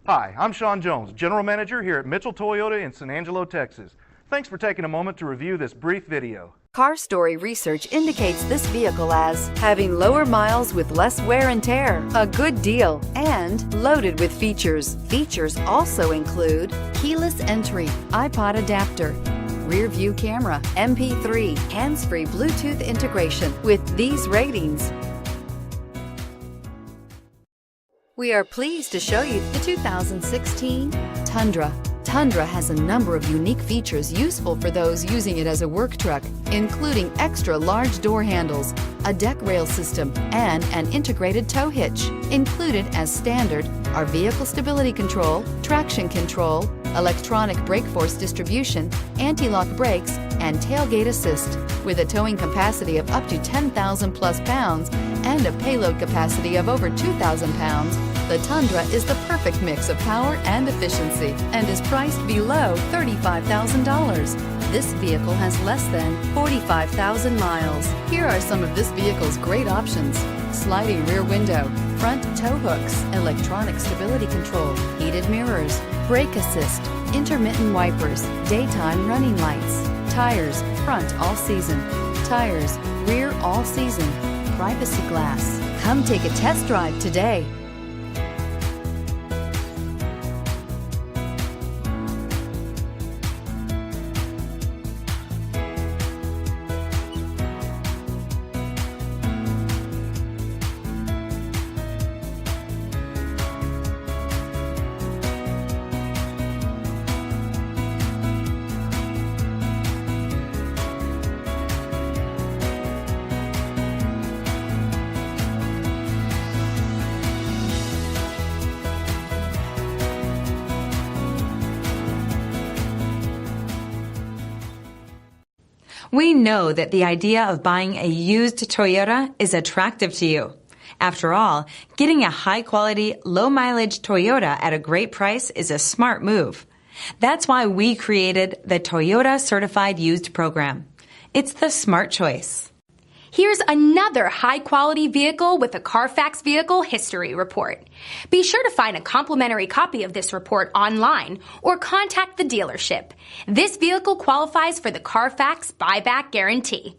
Hi, I'm Sean Jones, General Manager here at Mitchell Toyota in San Angelo, Texas. Thanks for taking a moment to review this brief video. Car Story research indicates this vehicle as having lower miles with less wear and tear, a good deal, and loaded with features. Features also include keyless entry, iPod adapter, rear view camera, MP3, hands-free Bluetooth integration. With these ratings, we are pleased to show you the 2016 Tundra. Tundra has a number of unique features useful for those using it as a work truck, including extra large door handles, a deck rail system, and an integrated tow hitch. Included as standard are vehicle stability control, traction control, electronic brake force distribution, anti-lock brakes, and tailgate assist. With a towing capacity of up to 10,000 plus pounds and a payload capacity of over 2,000 pounds, the Tundra is the perfect mix of power and efficiency and is priced below $35,000. This vehicle has less than 45,000 miles. Here are some of this vehicle's great options: sliding rear window, front tow hooks, electronic stability control, heated mirrors, brake assist, intermittent wipers, daytime running lights, tires, front all season, tires, rear all season, privacy glass. Come take a test drive today. We know that the idea of buying a used Toyota is attractive to you. After all, getting a high-quality, low-mileage Toyota at a great price is a smart move. That's why we created the Toyota Certified Used Program. It's the smart choice. Here's another high-quality vehicle with a Carfax Vehicle History Report. Be sure to find a complimentary copy of this report online or contact the dealership. This vehicle qualifies for the Carfax Buyback Guarantee.